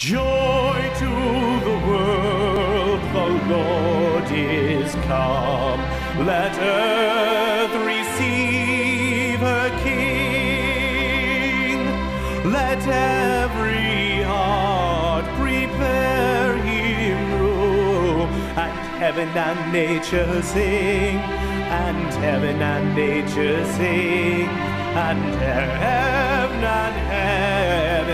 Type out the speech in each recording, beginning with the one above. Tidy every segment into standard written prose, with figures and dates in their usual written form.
Joy to the world, the Lord is come. Let earth receive her King. Let every heart prepare him room. And heaven and nature sing, and heaven and nature sing, and heaven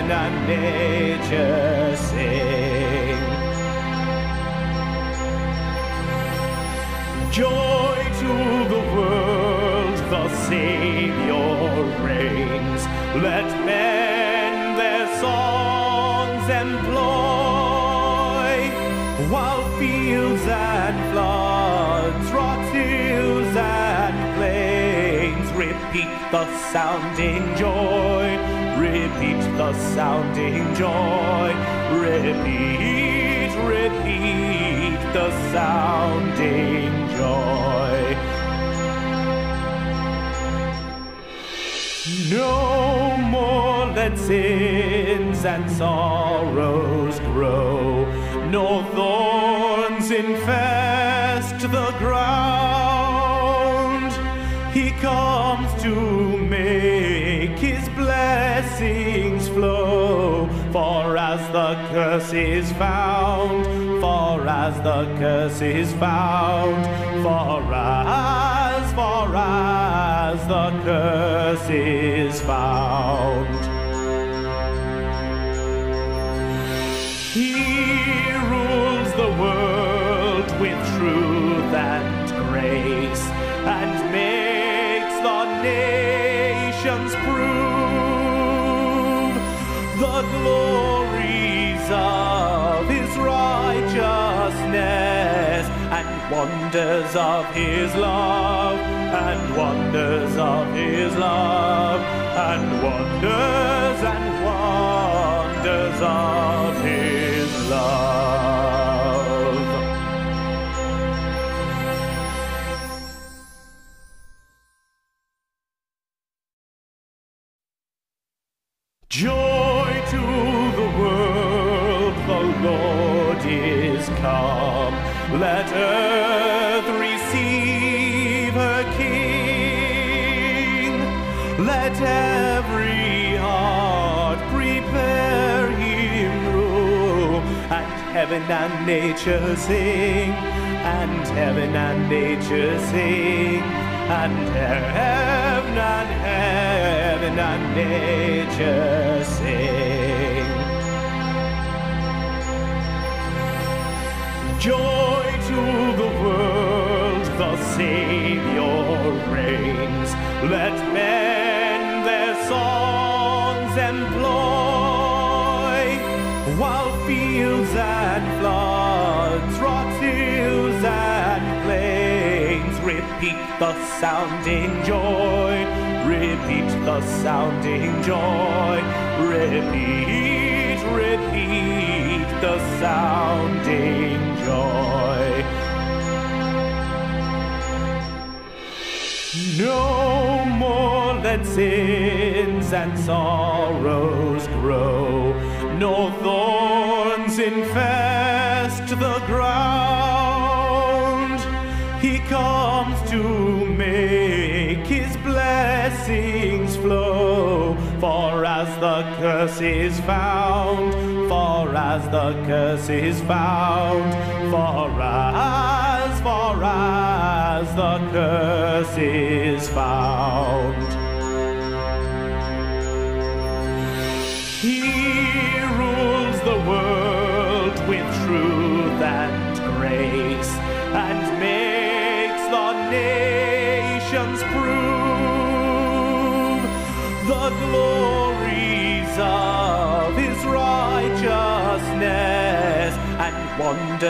and nature sing. Joy to the world, the Savior reigns. Let men their songs employ, while fields and floods, rocks, hills and plains repeat the sounding joy. Repeat the sounding joy. Repeat, repeat the sounding joy. No more let sins and sorrows grow, nor thorns infest the ground. He comes to make his blessings flow, for as the curse is found, for as the curse is found, for as the curse is found. He rules the world with truth and grace, and makes the nations prove the glories of his righteousness, and wonders of his love, and wonders of his love, and wonders of his love. Joy to the world, the Lord is come. Let earth receive her King. Let every heart prepare him room. And heaven and nature sing, and heaven and nature sing, and heaven and nature sing. Joy to the world, the Savior reigns. Let men their songs employ, while fields and floods, rocks, hills and plains repeat the sounding joy. Repeat the sounding joy. Repeat, repeat the sounding joy. No more let sins and sorrows grow, nor thorns infest the ground. He comes to make his blessings flow, for as the curse is found, for as the curse is found, for as the curse is found. He rules the world with truth and grace, and makes the nations prove the glories of his righteousness, and wonder